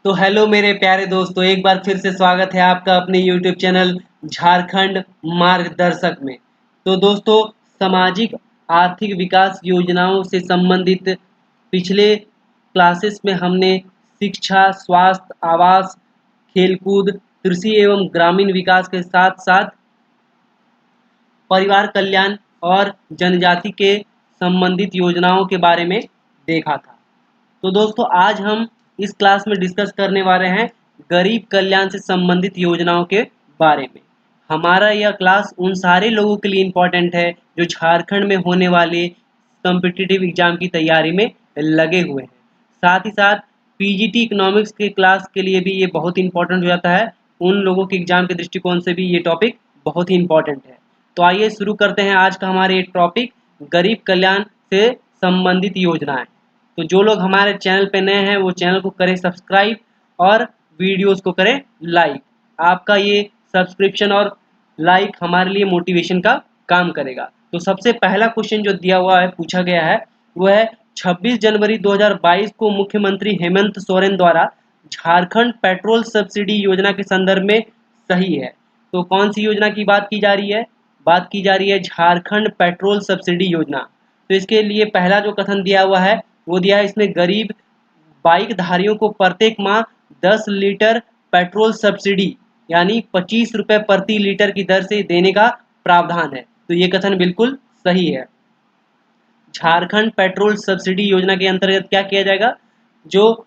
तो हेलो मेरे प्यारे दोस्तों, एक बार फिर से स्वागत है आपका अपने YouTube चैनल झारखंड मार्गदर्शक में। तो दोस्तों, सामाजिक आर्थिक विकास योजनाओं से संबंधित पिछले क्लासेस में हमने शिक्षा, स्वास्थ्य, आवास, खेलकूद, कृषि एवं ग्रामीण विकास के साथ साथ परिवार कल्याण और जनजाति के संबंधित योजनाओं के बारे में देखा था। तो दोस्तों, आज हम इस क्लास में डिस्कस करने वाले हैं गरीब कल्याण से संबंधित योजनाओं के बारे में। हमारा यह क्लास उन सारे लोगों के लिए इम्पोर्टेंट है जो झारखंड में होने वाले कॉम्पिटिटिव एग्जाम की तैयारी में लगे हुए हैं। साथ ही साथ पीजीटी इकोनॉमिक्स के क्लास के लिए भी ये बहुत इंपॉर्टेंट हो जाता है। उन लोगों के एग्जाम के दृष्टिकोण से भी ये टॉपिक बहुत ही इंपॉर्टेंट है। तो आइए शुरू करते हैं आज का हमारे एक टॉपिक, गरीब कल्याण से संबंधित योजनाएं। तो जो लोग हमारे चैनल पे नए हैं वो चैनल को करें सब्सक्राइब और वीडियोस को करें लाइक। आपका ये सब्सक्रिप्शन और लाइक हमारे लिए मोटिवेशन का काम करेगा। तो सबसे पहला क्वेश्चन जो दिया हुआ है, पूछा गया है, वो है 26 जनवरी 2022 को मुख्यमंत्री हेमंत सोरेन द्वारा झारखंड पेट्रोल सब्सिडी योजना के संदर्भ में सही है। तो कौन सी योजना की बात की जा रही है? बात की जा रही है झारखंड पेट्रोल सब्सिडी योजना। तो इसके लिए पहला जो कथन दिया हुआ है वो दिया है, इसमें गरीब बाइक धारियों को प्रत्येक माह 10 लीटर पेट्रोल सब्सिडी यानी 25 रुपए प्रति लीटर की दर से देने का प्रावधान है। तो ये कथन बिल्कुल सही है। झारखंड पेट्रोल सब्सिडी योजना के अंतर्गत क्या किया जाएगा? जो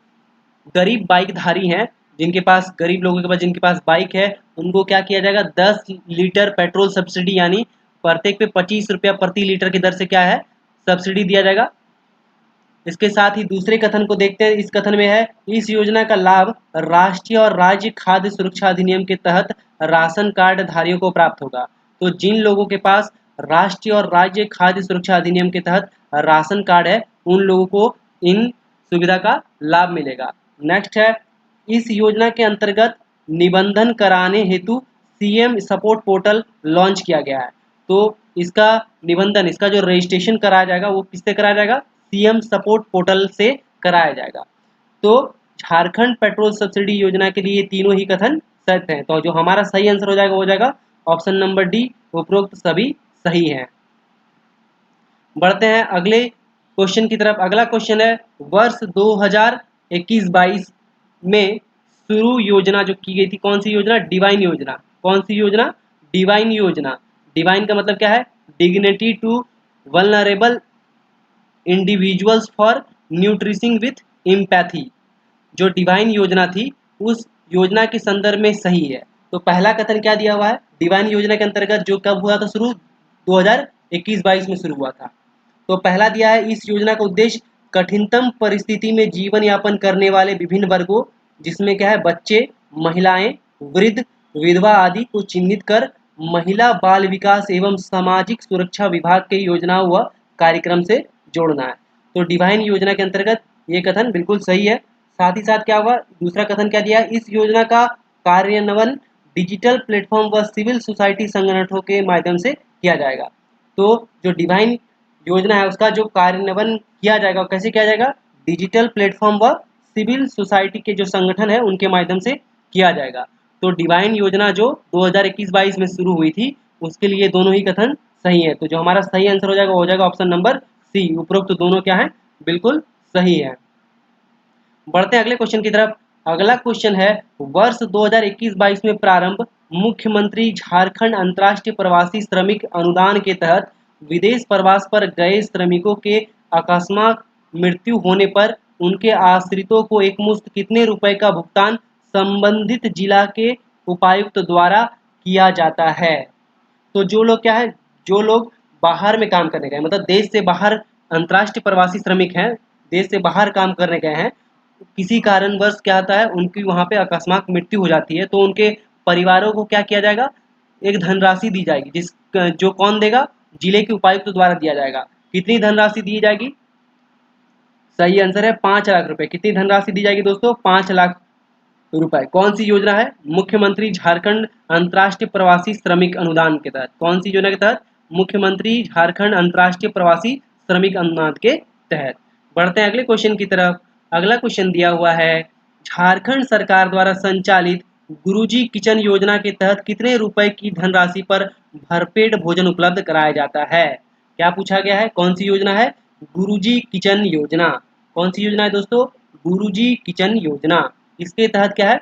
गरीब बाइकधारी हैं, जिनके पास, गरीब लोगों के पास जिनके पास बाइक है, उनको क्या किया जाएगा? 10 लीटर पेट्रोल सब्सिडी यानी प्रत्येक पे 25 रुपया प्रति लीटर की दर से क्या है? सब्सिडी दिया जाएगा। इसके साथ ही दूसरे कथन को देखते हैं। इस कथन में है, इस योजना का लाभ राष्ट्रीय और राज्य खाद्य सुरक्षा अधिनियम के तहत राशन कार्ड धारियों को प्राप्त होगा। तो जिन लोगों के पास राष्ट्रीय और राज्य खाद्य सुरक्षा अधिनियम के तहत राशन कार्ड है, उन लोगों को इन सुविधा का लाभ मिलेगा। नेक्स्ट है, इस योजना के अंतर्गत निबंधन कराने हेतु सीएम सपोर्ट पोर्टल लॉन्च किया गया है। तो इसका निबंधन, इसका जो रजिस्ट्रेशन कराया जाएगा वो किससे कराया जाएगा? सीएम सपोर्ट पोर्टल से कराया जाएगा। तो झारखंड पेट्रोल सब्सिडी योजना के लिए तीनों ही कथन सत्य हैं। तो जो हमारा सही आंसर हो जाएगा वो हो जाएगा ऑप्शन नंबर डी, उपरोक्त सभी सही हैं। बढ़ते हैं अगले क्वेश्चन की तरफ। अगला क्वेश्चन है, वर्ष 2021-22 में शुरू योजना जो की गई थी, कौन सी योजना? डिवाइन योजना। कौन सी योजना? डिवाइन योजना। डिवाइन का मतलब क्या है? Dignity to vulnerable individuals for nurturing with empathy. जो डिवाइन योजना थी, उस योजना के संदर्भ में सही है। तो पहला कथन क्या दिया हुआ है? डिवाइन योजना के अंतर्गत जो कब हुआ था शुरू? 2021-22 में शुरू हुआ था। तो पहला दिया है, इस योजना का उद्देश्य कठिनतम परिस्थिति में जीवन यापन करने वाले विभिन्न वर्गों, जिसमें क्या है, बच्चे, महिलाएं, वृद्ध, विधवा आदि को चिन्हित कर महिला बाल विकास एवं सामाजिक सुरक्षा विभाग के योजनाओं व कार्यक्रम से जोड़ना है। तो डिवाइन योजना के अंतर्गत ये कथन बिल्कुल सही है। साथ ही साथ क्या हुआ, दूसरा कथन क्या दिया? इस योजना का कार्यान्वयन डिजिटल प्लेटफॉर्म व सिविल सोसाइटी संगठनों के माध्यम से किया जाएगा। तो जो डिवाइन योजना है उसका जो कार्यान्वयन किया जाएगा, कैसे किया जाएगा? डिजिटल प्लेटफॉर्म व सिविल सोसाइटी के जो संगठन है उनके माध्यम से किया जाएगा। तो डिवाइन योजना जो 2021-22 में शुरू हुई थी, उसके लिए दोनों ही कथन सही है। तो जो हमारा सही आंसर हो जाएगा वो हो जाएगा ऑप्शन नंबर सी, उपरोक्त दोनों क्या है? बिल्कुल सही है। बढ़ते हैं अगले क्वेश्चन की तरफ। अगला क्वेश्चन है, वर्ष 2021-22 में प्रारंभ मुख्यमंत्री झारखंड अंतर्राष्ट्रीय प्रवासी श्रमिक अनुदान के तहत विदेश प्रवास पर गए श्रमिकों के अकस्मात मृत्यु होने पर उनके आश्रितों को एकमुश्त कितने रुपए का भुगतान संबंधित जिला के उपायुक्त द्वारा किया जाता है? तो जो लोग क्या है, जो लोग बाहर में काम करने गए, मतलब देश से बाहर अंतर्राष्ट्रीय प्रवासी श्रमिक हैं, देश से बाहर काम करने गए हैं, किसी कारणवश क्या होता है, उनकी वहाँ पे अकस्मात मृत्यु हो जाती है, तो उनके परिवारों को क्या किया जाएगा? एक धनराशि दी जाएगी, जो कौन देगा? जिले के उपायुक्त द्वारा दिया जाएगा। कितनी धनराशि दी जाएगी? सही आंसर है 5 लाख रुपए। कितनी धनराशि दी जाएगी दोस्तों? 5 लाख रुपए। कौन सी योजना है? मुख्यमंत्री झारखंड अंतर्राष्ट्रीय प्रवासी श्रमिक अनुदान के तहत। कौन सी योजना के तहत? मुख्यमंत्री झारखंड अंतर्राष्ट्रीय प्रवासी श्रमिक अनुदान के तहत। बढ़ते हैं अगले क्वेश्चन की तरफ। अगला क्वेश्चन दिया हुआ है, झारखंड सरकार द्वारा संचालित गुरुजी किचन योजना के तहत कितने रुपए की धनराशि पर भरपेट भोजन उपलब्ध कराया जाता है? क्या पूछा गया है? कौन सी योजना है? गुरुजी किचन योजना। कौन सी योजना है दोस्तों? गुरुजी किचन योजना। इसके तहत क्या है,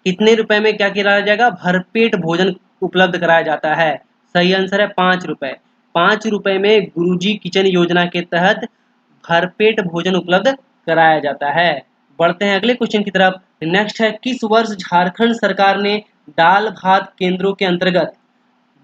कितने रुपए में क्या कराया जाएगा? भरपेट भोजन उपलब्ध कराया जाता है। सही आंसर है 5 रुपए। 5 रुपए में गुरुजी किचन योजना के तहत भरपेट भोजन उपलब्ध कराया जाता है। बढ़ते हैं अगले क्वेश्चन की तरफ। नेक्स्ट है, किस वर्ष झारखंड सरकार ने दाल भात केंद्रों के अंतर्गत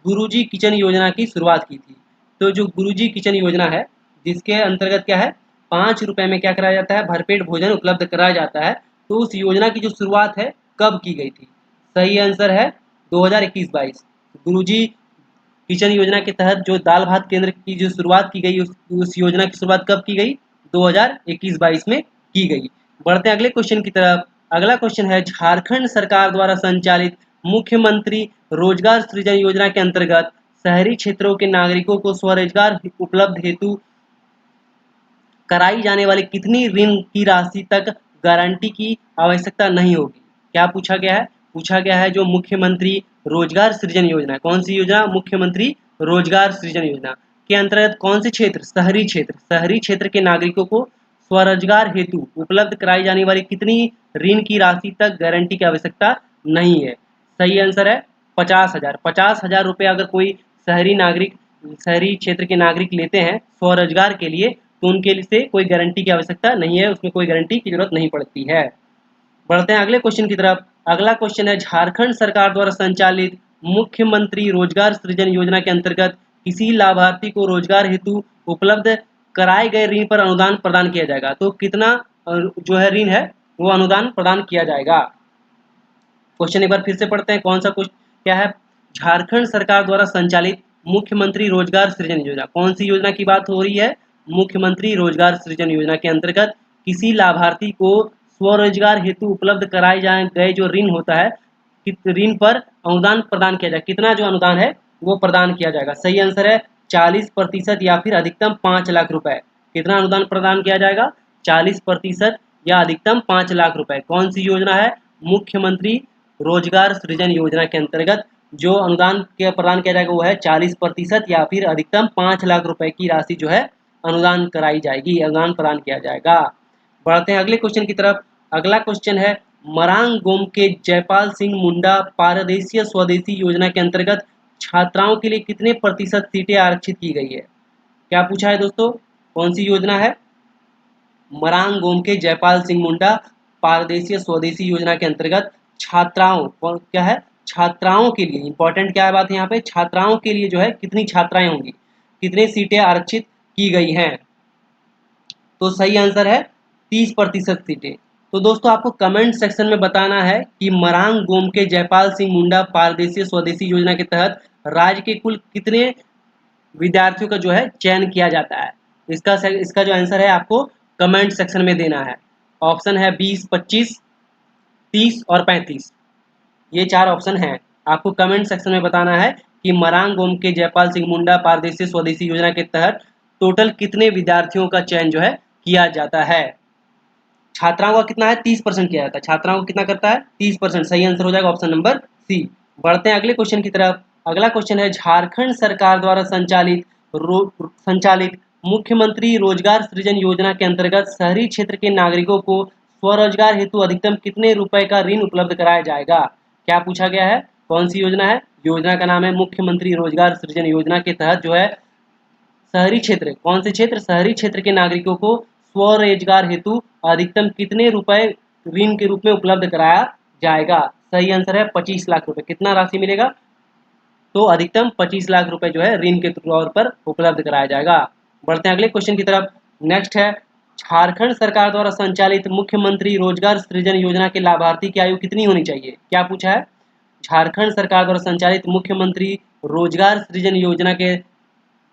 गुरुजी किचन योजना की शुरुआत की थी? तो जो गुरुजी किचन योजना है, जिसके अंतर्गत क्या है, 5 रुपए में क्या कराया जाता है? भरपेट भोजन उपलब्ध कराया जाता है। तो उस योजना की जो शुरुआत है कब की गई थी? सही आंसर है 2021-22। गुरुजी किचन योजना के तहत जो दाल भात केंद्र की जो शुरुआत की गई, उस योजना की शुरुआत कब की गई? 2021-22 में की गई। बढ़ते हैं अगले क्वेश्चन की तरफ। अगला क्वेश्चन है, झारखंड सरकार द्वारा संचालित मुख्यमंत्री रोजगार सृजन योजना के अंतर्गत शहरी क्षेत्रों के नागरिकों को स्वरोजगार उपलब्ध हेतु कराई जाने वाली कितनी ऋण की राशि तक गारंटी की आवश्यकता नहीं होगी? क्या पूछा गया है? पूछा गया है जो मुख्यमंत्री रोजगार सृजन योजना, कौन सी योजना? मुख्यमंत्री रोजगार सृजन योजना के अंतर्गत कौन से क्षेत्र? शहरी क्षेत्र। शहरी क्षेत्र के नागरिकों को स्वरोजगार हेतु उपलब्ध कराई जाने वाली कितनी ऋण की राशि तक गारंटी की आवश्यकता नहीं है? सही आंसर है 50,000। 50,000 रुपये अगर कोई शहरी क्षेत्र के नागरिक लेते हैं स्वरोजगार के लिए, तो उनके लिए कोई गारंटी की आवश्यकता नहीं है, उसमें कोई गारंटी की जरूरत नहीं पड़ती है। बढ़ते हैं अगले क्वेश्चन की तरफ। अगला क्वेश्चन है, झारखंड सरकार द्वारा संचालित मुख्यमंत्री रोजगार सृजन योजना के अंतर्गत किसी लाभार्थी को रोजगार हेतु उपलब्ध कराए गए ऋण पर अनुदान प्रदान किया जाएगा। तो कितना जो है ऋण है वो अनुदान प्रदान किया जाएगा? क्वेश्चन एक बार फिर से पढ़ते हैं। कौन सा क्वेश्चन क्या है? झारखंड सरकार द्वारा संचालित मुख्यमंत्री रोजगार सृजन योजना, कौन सी योजना की बात हो रही है? मुख्यमंत्री रोजगार सृजन योजना के अंतर्गत किसी लाभार्थी को स्वरोजगार हेतु उपलब्ध कराए गए जो ऋण होता है, ऋण पर अनुदान प्रदान किया जाए। कितना जो अनुदान है वो प्रदान किया जाएगा? सही आंसर है 40% या फिर अधिकतम 5 लाख रुपए। कितना अनुदान प्रदान किया जाएगा? 40% या अधिकतम 5 लाख रुपए। कौन सी योजना है? मुख्यमंत्री रोजगार सृजन योजना के अंतर्गत जो अनुदान के प्रदान किया जाएगा वो है 40% या फिर अधिकतम 5 लाख रुपए की राशि जो है अनुदान कराई जाएगी, अनुदान प्रदान किया जाएगा। बढ़ते हैं अगले क्वेश्चन की तरफ। अगला क्वेश्चन है, मरांग गोम के जयपाल सिंह मुंडा पारदेशीय स्वदेशी योजना के अंतर्गत छात्राओं के लिए कितने प्रतिशत सीटें आरक्षित की गई है? क्या पूछा है दोस्तों? कौन सी योजना है? मरांग गोम के जयपाल सिंह मुंडा पारदेशीय स्वदेशी योजना के अंतर्गत छात्राओं, क्या है? छात्राओं के लिए, इंपॉर्टेंट क्या है बात यहाँ पे, छात्राओं के लिए जो है कितनी छात्राएं होंगी, कितनी सीटें आरक्षित की गई हैं? तो सही आंसर है 30% सीटें। तो दोस्तों आपको कमेंट सेक्शन में बताना है कि मरांग गोम के जयपाल सिंह मुंडा पारदेशीय स्वदेशी योजना के तहत राज्य के कुल कितने विद्यार्थियों का जो है चयन किया जाता है। इसका जो आंसर है आपको कमेंट सेक्शन में देना है। ऑप्शन है 20, 25, 30 और 35। ये 4 ऑप्शन हैं। आपको कमेंट सेक्शन में बताना है कि मरांग गोम के जयपाल सिंह मुंडा पारदेशी स्वदेशी योजना के तहत टोटल कितने विद्यार्थियों का चयन जो है किया जाता है। छात्राओं का कितना है? 30% किया जाता है। छात्राओं को कितना करता है? 30%। सही आंसर हो जाएगा ऑप्शन नंबर सी। बढ़ते हैं अगले क्वेश्चन की तरफ। अगला क्वेश्चन है, झारखंड सरकार द्वारा संचालित मुख्यमंत्री रोजगार सृजन योजना के अंतर्गत शहरी क्षेत्र के नागरिकों को स्वरोजगार हेतु अधिकतम कितने रुपए का ऋण उपलब्ध कराया जाएगा? क्या पूछा गया है? कौन सी योजना है? योजना का नाम है मुख्यमंत्री रोजगार सृजन योजना के तहत जो है शहरी क्षेत्र, कौन से क्षेत्र? शहरी क्षेत्र के नागरिकों को स्वरोजगार हेतु अधिकतम कितने रुपए ऋण के रूप में उपलब्ध कराया जाएगा? सही आंसर है 25 लाख रुपए। कितना राशि मिलेगा? तो अधिकतम 25 लाख रुपए जो है ऋण के तौर पर उपलब्ध कराया जाएगा। बढ़ते हैं अगले क्वेश्चन की तरफ। नेक्स्ट है, झारखंड सरकार द्वारा संचालित मुख्यमंत्री रोजगार सृजन योजना के लाभार्थी की आयु कितनी होनी चाहिए? क्या पूछा है? झारखंड सरकार द्वारा संचालित मुख्यमंत्री रोजगार सृजन योजना के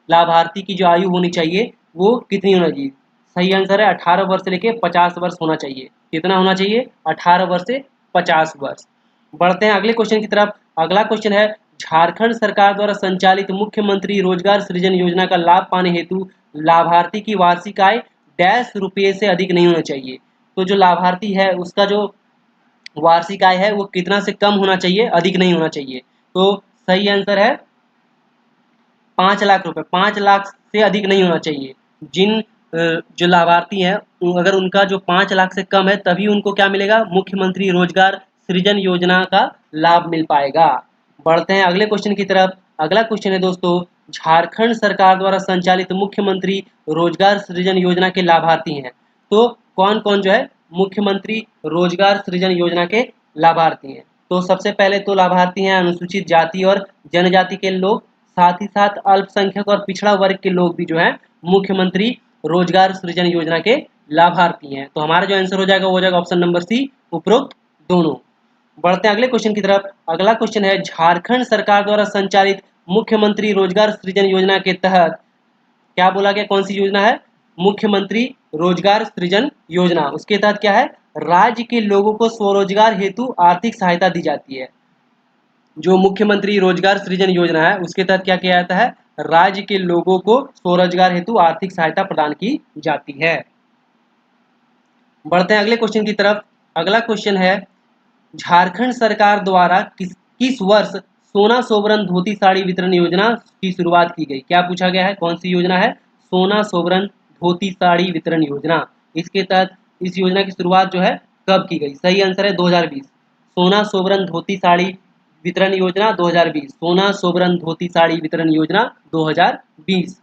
लाभार्थी की जो आयु होनी चाहिए वो कितनी होना चाहिए? सही आंसर है 18 वर्ष से लेकर 50 वर्ष होना चाहिए। कितना होना चाहिए? 18 वर्ष से 50 वर्ष। बढ़ते हैं अगले क्वेश्चन की तरफ। अगला क्वेश्चन है, झारखंड सरकार द्वारा संचालित मुख्यमंत्री रोजगार सृजन योजना का लाभ पाने हेतु लाभार्थी की वार्षिक आय ₹डैश से अधिक नहीं होना चाहिए। तो जो लाभार्थी है उसका जो वार्षिक आय है वो कितना से कम होना चाहिए, अधिक नहीं होना चाहिए। तो सही आंसर है 5 लाख रुपए, 5 लाख से अधिक नहीं होना चाहिए। जिन जो लाभार्थी हैं अगर उनका जो 5 लाख से कम है तभी उनको क्या मिलेगा, मुख्यमंत्री रोजगार सृजन योजना का लाभ मिल पाएगा। बढ़ते हैं अगले क्वेश्चन की तरफ। अगला क्वेश्चन है दोस्तों, झारखंड सरकार द्वारा संचालित मुख्यमंत्री रोजगार सृजन योजना के लाभार्थी हैं। तो कौन कौन जो है मुख्यमंत्री रोजगार सृजन योजना के लाभार्थी हैं? तो सबसे पहले तो लाभार्थी हैं अनुसूचित जाति और जनजाति के लोग, साथ ही साथ अल्पसंख्यक और पिछड़ा वर्ग के लोग भी जो है मुख्यमंत्री रोजगार सृजन योजना के लाभार्थी हैं। तो हमारा जो आंसर हो जाएगा वो हो जाएगा ऑप्शन नंबर सी, उपरोक्त दोनों। बढ़ते हैं अगले क्वेश्चन की तरफ। अगला क्वेश्चन है, झारखंड सरकार द्वारा संचालित मुख्यमंत्री रोजगार सृजन योजना के तहत क्या बोला गया, कौन सी योजना है, मुख्यमंत्री रोजगार सृजन योजना। उसके तहत क्या है, राज्य के लोगों को स्वरोजगार हेतु आर्थिक सहायता दी जाती है। जो मुख्यमंत्री रोजगार सृजन योजना है उसके तहत क्या किया जाता है, राज्य के लोगों को स्वरोजगार हेतु आर्थिक सहायता प्रदान की जाती है। बढ़ते हैं अगले क्वेश्चन की तरफ। अगला क्वेश्चन है, झारखंड सरकार द्वारा किस वर्ष सोना सोबरन धोती साड़ी वितरण योजना की शुरुआत की गई? क्या पूछा गया है, कौन सी योजना है, सोना सोबरन धोती साड़ी वितरण योजना। इसके तहत इस योजना की शुरुआत जो है कब की गई? सही आंसर है 2020। सोना सोबरन धोती साड़ी वितरण योजना 2020, सोना सोबरन धोती साड़ी वितरण योजना 2020।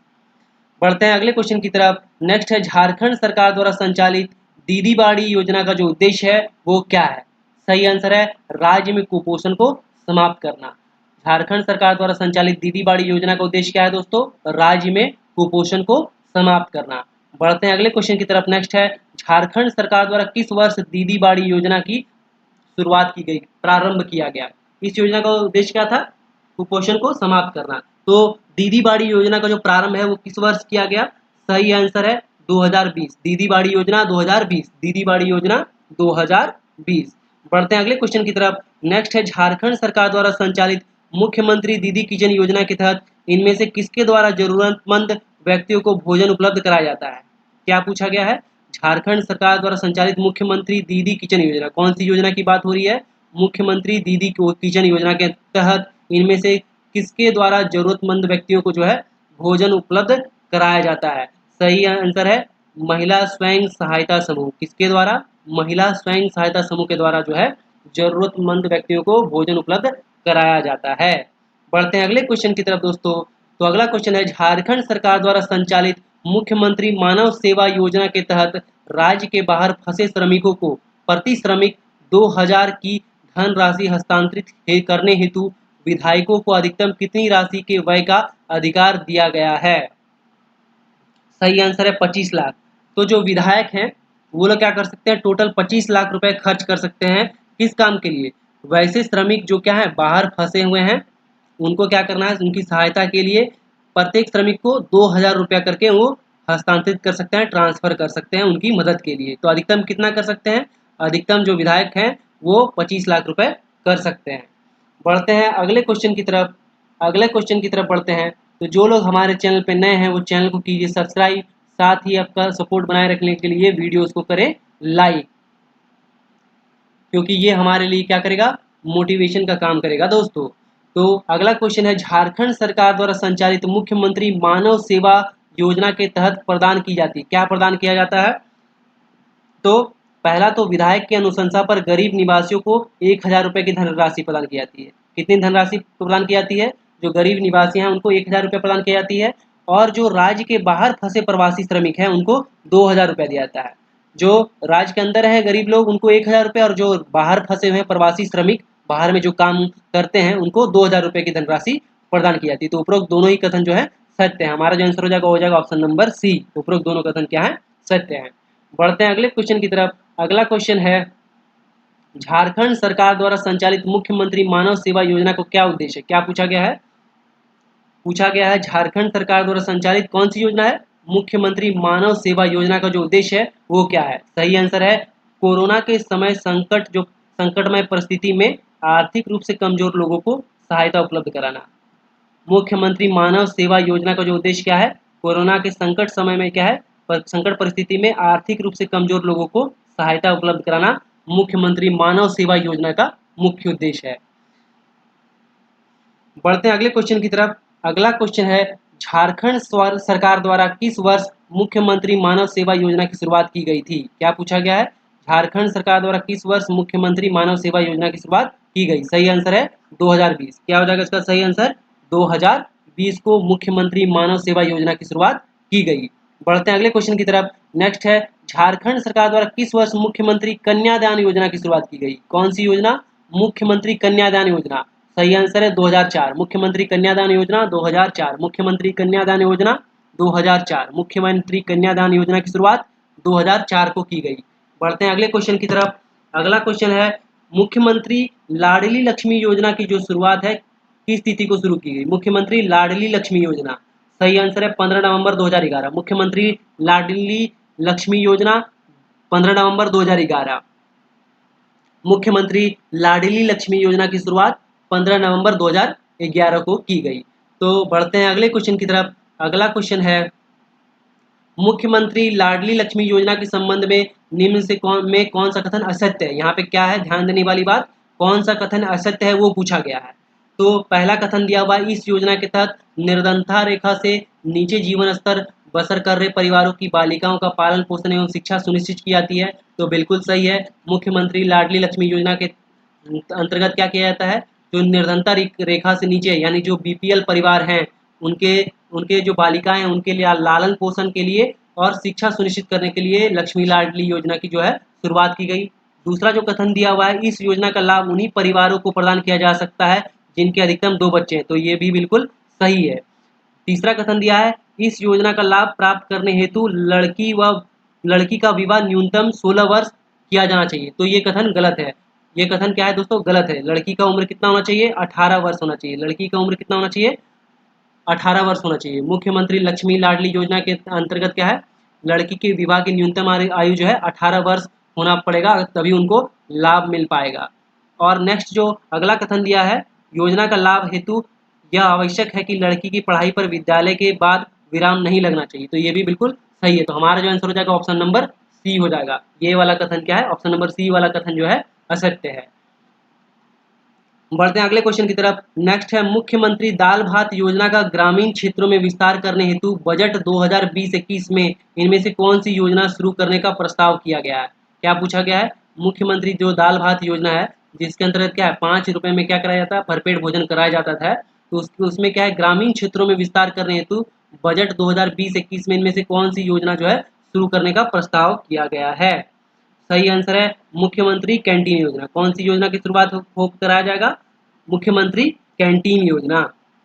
बढ़ते हैं अगले क्वेश्चन की तरफ। नेक्स्ट है, झारखंड सरकार द्वारा संचालित दीदी बाड़ी योजना का जो उद्देश्य है वो क्या है? सही आंसर है राज्य में कुपोषण को समाप्त करना। झारखंड सरकार द्वारा संचालित दीदी बाड़ी योजना का उद्देश्य क्या है दोस्तों? राज्य में कुपोषण को समाप्त करना। बढ़ते हैं अगले क्वेश्चन की तरफ। नेक्स्ट है, झारखंड सरकार द्वारा किस वर्ष दीदी बाड़ी योजना की शुरुआत की गई, प्रारंभ किया गया? इस योजना का उद्देश्य क्या था? कुपोषण को समाप्त करना। तो दीदी बाड़ी योजना का जो प्रारंभ है वो किस वर्ष किया गया? सही आंसर है 2020। दीदी बाड़ी योजना 2020, दीदी बाड़ी योजना 2020। बढ़ते हैं अगले क्वेश्चन की तरफ। नेक्स्ट है, झारखंड सरकार द्वारा संचालित मुख्यमंत्री दीदी किचन योजना के तहत इनमें से किसके द्वारा जरूरतमंद व्यक्तियों को भोजन उपलब्ध कराया जाता है? क्या पूछा गया है, झारखंड सरकार द्वारा संचालित मुख्यमंत्री दीदी किचन योजना, कौन सी योजना की बात हो रही है? मुख्यमंत्री दीदी किचन योजना के तहत इनमें से किसके द्वारा जरूरतमंद व्यक्तियों को जो है भोजन उपलब्ध कराया जाता है? सही आंसर है महिला स्वयं सहायता समूह। किसके द्वारा? महिला स्वयं सहायता समूह के द्वारा जो है जरूरतमंद व्यक्तियों को भोजन उपलब्ध कराया जाता है। बढ़ते हैं अगले क्वेश्चन की तरफ दोस्तों। तो अगला क्वेश्चन है, झारखंड सरकार द्वारा संचालित मुख्यमंत्री मानव सेवा योजना के तहत राज्य के बाहर फंसे श्रमिकों को प्रति श्रमिक 2000 की धनराशि हस्तांतरित करने हेतु विधायकों को अधिकतम कितनी राशि के व्यय का अधिकार दिया गया है? सही आंसर है 25 लाख। तो जो विधायक हैं वो लोग क्या कर सकते हैं, टोटल 25 लाख रुपए खर्च कर सकते हैं। किस काम के लिए? वैसे श्रमिक जो क्या है बाहर फंसे हुए हैं उनको क्या करना है, उनकी सहायता के लिए प्रत्येक श्रमिक को 2000 रुपया करके वो हस्तांतरित कर सकते हैं, ट्रांसफर कर सकते हैं उनकी मदद के लिए। तो अधिकतम कितना कर सकते हैं? अधिकतम जो विधायक हैं वो 25 लाख रुपए कर सकते हैं। बढ़ते हैं अगले क्वेश्चन की तरफ। अगले क्वेश्चन की तरफ बढ़ते हैं। तो जो लोग हमारे चैनल पे नए हैं वो चैनल को कीजिए सब्सक्राइब, साथ ही आपका सपोर्ट बनाए रखने के लिए वीडियोस को करें लाइक, क्योंकि ये हमारे लिए क्या करेगा, मोटिवेशन का काम करेगा दोस्तों। तो अगला क्वेश्चन है, झारखंड सरकार द्वारा संचालित मुख्यमंत्री मानव सेवा योजना के तहत प्रदान की जाती, क्या प्रदान किया जाता है? तो पहला तो विधायक की अनुशंसा पर गरीब निवासियों को 1000 रुपये की धनराशि प्रदान की जाती है। कितनी धनराशि प्रदान की जाती है? जो गरीब निवासी हैं उनको 1000 रुपये प्रदान की जाती है। और जो राज्य के बाहर फंसे प्रवासी श्रमिक हैं उनको 2000 रुपये दिया जाता है। जो राज्य के अंदर है गरीब लोग उनको 1000 रुपये, और जो बाहर फंसे हुए प्रवासी श्रमिक बाहर में जो काम करते हैं उनको 2000 रुपये की धनराशि प्रदान की जाती है। तो उपरोक्त दोनों ही कथन जो है सत्य है। हमारा जो आंसर हो जाएगा ऑप्शन नंबर सी, उपरोक्त दोनों कथन क्या है, सत्य है। बढ़ते हैं अगले क्वेश्चन की तरफ। अगला क्वेश्चन है, झारखंड सरकार द्वारा संचालित मुख्यमंत्री मानव सेवा योजना को क्या उद्देश्य है? क्या पूछा गया है? पूछा गया है झारखंड सरकार द्वारा संचालित कौन सी योजना है? मुख्यमंत्री मानव सेवा योजना का जो उद्देश्य है वो क्या है? सही आंसर है कोरोना के समय संकटमय परिस्थिति में आर्थिक रूप से कमजोर लोगों को सहायता उपलब्ध कराना। मुख्यमंत्री मानव सेवा योजना का जो उद्देश्य क्या है? कोरोना के संकट समय में क्या है, संकट परिस्थिति में आर्थिक रूप से कमजोर लोगों को सहायता उपलब्ध कराना मुख्यमंत्री मानव सेवा योजना का मुख्य उद्देश्य है। बढ़ते हैं अगले क्वेश्चन की तरफ। अगला क्वेश्चन है, झारखंड सरकार द्वारा किस वर्ष मुख्यमंत्री मानव सेवा योजना की शुरुआत की गई थी? क्या पूछा गया है? झारखंड सरकार द्वारा किस वर्ष मुख्यमंत्री मानव सेवा योजना की शुरुआत की गई? सही आंसर है 2020। क्या हो जाएगा इसका सही आंसर? 2020 को मुख्यमंत्री मानव सेवा योजना की शुरुआत की गई। बढ़ते हैं अगले क्वेश्चन की तरफ। नेक्स्ट है, झारखंड सरकार द्वारा किस वर्ष मुख्यमंत्री कन्यादान योजना की शुरुआत की गई? कौन सी योजना? मुख्यमंत्री कन्यादान योजना। सही आंसर है 2004। मुख्यमंत्री कन्यादान योजना 2004। मुख्यमंत्री कन्यादान योजना 2004। मुख्यमंत्री कन्यादान योजना की शुरुआत 2004 को की गई। बढ़ते हैं अगले क्वेश्चन की तरफ। अगला क्वेश्चन है, मुख्यमंत्री लाडली लक्ष्मी योजना की जो शुरुआत है किस तिथि को शुरू की गई? मुख्यमंत्री लाडली लक्ष्मी योजना। सही आंसर है 15 नवंबर 2011। मुख्यमंत्री लाडली लक्ष्मी योजना 15 नवंबर 2011। मुख्यमंत्री लाडली लक्ष्मी योजना की शुरुआत 15 नवंबर 2011 को की गई। तो बढ़ते हैं अगले क्वेश्चन की तरफ। अगला क्वेश्चन है, मुख्यमंत्री लाडली लक्ष्मी योजना के संबंध में निम्न से कौन सा कथन असत्य है? यहाँ पे क्या है, ध्यान देने वाली बात, कौन सा कथन असत्य है वो पूछा गया है। तो पहला कथन दिया हुआ, इस योजना के तहत निर्धनता रेखा से नीचे जीवन स्तर बसर कर रहे परिवारों की बालिकाओं का पालन पोषण एवं शिक्षा सुनिश्चित की जाती है। तो बिल्कुल सही है। मुख्यमंत्री लाडली लक्ष्मी योजना के अंतर्गत क्या किया जाता है? जो निर्धनता रेखा से नीचे यानी जो बीपीएल परिवार हैं उनके जो बालिकाएं हैं उनके लिए लालन पोषण के लिए और शिक्षा सुनिश्चित करने के लिए लक्ष्मी लाडली योजना की जो है शुरुआत की गई। दूसरा जो कथन दिया हुआ है, इस योजना का लाभ उन्हीं परिवारों को प्रदान किया जा सकता है जिनके अधिकतम 2 बच्चे हैं। तो ये भी बिल्कुल सही है। तीसरा कथन दिया है, इस योजना का लाभ प्राप्त करने हेतु लड़की का विवाह न्यूनतम 16 वर्ष किया जाना चाहिए। तो ये कथन गलत है। ये कथन क्या है दोस्तों? गलत है। लड़की का उम्र कितना होना चाहिए? 18 वर्ष होना चाहिए। लड़की का उम्र कितना होना चाहिए? 18 वर्ष होना चाहिए। मुख्यमंत्री लक्ष्मी लाडली योजना के अंतर्गत क्या है? लड़की के विवाह की न्यूनतम आयु जो है 18 वर्ष होना पड़ेगा, तभी उनको लाभ मिल पाएगा। और नेक्स्ट जो अगला कथन दिया है, योजना का लाभ हेतु यह आवश्यक है कि लड़की की पढ़ाई पर विद्यालय के बाद विराम नहीं लगना चाहिए। तो ये भी बिल्कुल सही है। तो हमारा जो आंसर हो जाएगा ऑप्शन नंबर सी हो जाएगा। ये वाला कथन क्या है? ऑप्शन नंबर सी वाला कथन जो है असत्य है। बढ़ते हैं अगले क्वेश्चन की तरफ। नेक्स्ट है, मुख्यमंत्री दाल भात योजना का ग्रामीण क्षेत्रों में विस्तार करने हेतु बजट 2020-21 में इनमें से कौन सी योजना शुरू करने का प्रस्ताव किया गया है? क्या पूछा गया है? मुख्यमंत्री जो दाल भात योजना है जिसके अंतर्गत क्या है, 5 रुपए में क्या कराया जाता है? भरपेट भोजन कराया जाता था। तो उसमें क्या है, ग्रामीण क्षेत्रों में विस्तार करने हेतु बजट 2020-21 में इनमें से कौन सी योजना जो है शुरू करने का प्रस्ताव किया गया है? सही आंसर है मुख्यमंत्री कैंटीन योजना। कौन सी योजना की शुरुआत कराया जाएगा? मुख्यमंत्री कैंटीन योजना।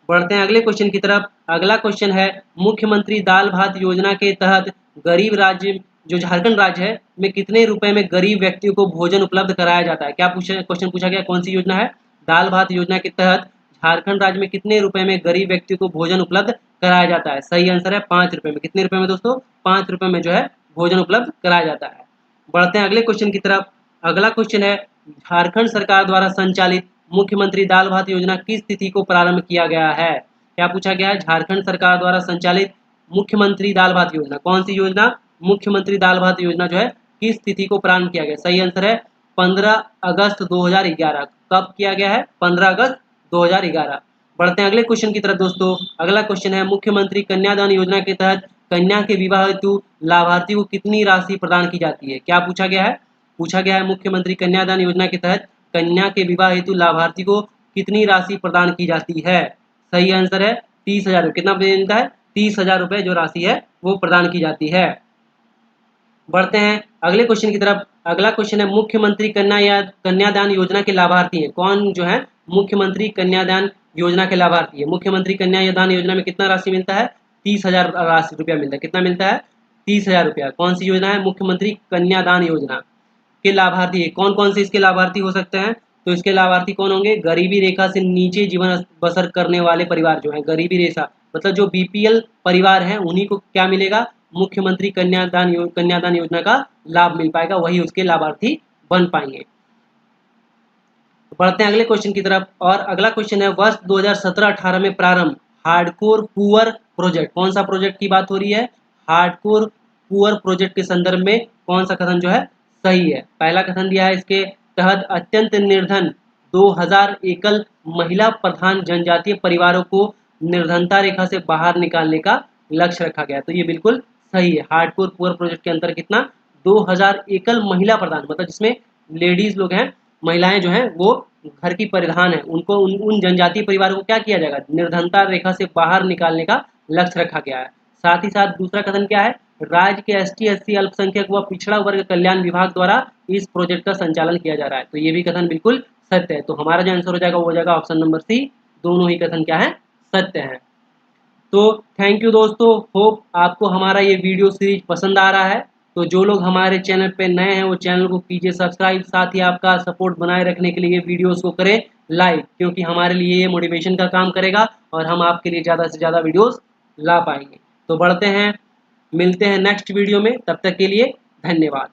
बढ़ते हैं अगले क्वेश्चन की तरफ। अगला क्वेश्चन है, मुख्यमंत्री दाल भात योजना के तहत गरीब राज्य जो झारखंड राज्य है में कितने रुपए में गरीब व्यक्तियों को भोजन उपलब्ध कराया जाता है? क्या क्वेश्चन पूछा गया? कौन सी योजना है? दाल भात योजना के तहत झारखंड राज्य में कितने रुपए में गरीब व्यक्तियों को भोजन उपलब्ध कराया जाता है? सही आंसर है 5 रुपए में। कितने रुपए में दोस्तों? 5 रुपए में जो है भोजन उपलब्ध कराया जाता है। बढ़ते हैं अगले क्वेश्चन की तरफ। अगला क्वेश्चन है, झारखंड सरकार द्वारा संचालित मुख्यमंत्री दाल भात योजना किस तिथि को प्रारंभ किया गया है? क्या पूछा गया है? झारखंड सरकार द्वारा संचालित मुख्यमंत्री दाल भात योजना, कौन सी योजना? मुख्यमंत्री दाल भात योजना जो है किस तिथि को प्रारंभ किया गया? सही आंसर है 15 अगस्त 2011। कब किया गया है? 15 अगस्त 2011। बढ़ते हैं अगले क्वेश्चन की तरफ दोस्तों। अगला क्वेश्चन है, मुख्यमंत्री कन्यादान योजना के तहत कन्या के विवाह हेतु लाभार्थी को कितनी राशि प्रदान की जाती है? क्या पूछा गया है? पूछा गया है मुख्यमंत्री कन्यादान योजना के तहत कन्या के विवाह हेतु लाभार्थी को कितनी राशि प्रदान की जाती है? सही आंसर है 30,000 रुपये। कितना मिलता है? 30,000 रुपये जो राशि है वो प्रदान की जाती है। बढ़ते हैं अगले क्वेश्चन की तरफ। अगला क्वेश्चन है, मुख्यमंत्री कन्यादान योजना के लाभार्थी हैं कौन? जो है मुख्यमंत्री कन्यादान योजना के लाभार्थी है। मुख्यमंत्री कन्यादान योजना में कितना राशि मिलता है? 30,000 रुपया मिलता है। कितना मिलता है? 30,000 रुपया। कौन सी योजना है? मुख्यमंत्री कन्यादान योजना के लाभार्थी है। कौन कौन से इसके लाभार्थी हो सकते हैं? तो इसके लाभार्थी कौन होंगे? गरीबी रेखा से नीचे जीवन बसर करने वाले परिवार जो है, गरीबी रेखा मतलब जो बीपीएल परिवार हैं उन्हीं को क्या मिलेगा? मुख्यमंत्री कन्यादान योजना का लाभ मिल पाएगा, वही उसके लाभार्थी बन पाएंगे। बढ़ते हैं अगले क्वेश्चन की तरफ। और अगला क्वेश्चन है, वर्ष 2017-18 में प्रारंभ हार्डकोर पुअर प्रोजेक्ट, कौन सा प्रोजेक्ट की बात हो रही है? हार्डकोर पुअर प्रोजेक्ट के संदर्भ में कौन सा कथन जो है सही है। पहला कथन दिया है, इसके तहत अत्यंत निर्धन 2000 एकल महिला प्रधान जनजातीय परिवारों को निर्धनता रेखा से बाहर निकालने का लक्ष्य रखा गया। तो ये बिल्कुल सही है। हार्डकोर पुअर प्रोजेक्ट के अंतर्गत कितना 2000 एकल महिला प्रधान, मतलब जिसमें लेडीज लोग हैं, महिलाएं जो हैं वो घर की परिधान है, उनको उन जनजातीय परिवारों को क्या किया जाएगा, निर्धनता रेखा से बाहर निकालने का लक्ष्य रखा गया है। साथ ही साथ दूसरा कथन क्या है, राज्य के एसटी एससी अल्पसंख्यक व पिछड़ा वर्ग कल्याण विभाग द्वारा इस प्रोजेक्ट का संचालन किया जा रहा है। तो ये भी कथन बिल्कुल सत्य है। तो हमारा जो आंसर हो जाएगा वो हो जाएगा ऑप्शन नंबर सी। दोनों ही कथन क्या है, सत्य है। तो थैंक यू दोस्तों, होप आपको हमारा ये वीडियो सीरीज पसंद आ रहा है। तो जो लोग हमारे चैनल पे नए हैं वो चैनल को कीजिए सब्सक्राइब, साथ ही आपका सपोर्ट बनाए रखने के लिए वीडियोस को करें लाइक, क्योंकि हमारे लिए ये मोटिवेशन का काम करेगा और हम आपके लिए ज़्यादा से ज़्यादा वीडियोस ला पाएंगे। तो बढ़ते हैं, मिलते हैं नेक्स्ट वीडियो में, तब तक के लिए धन्यवाद।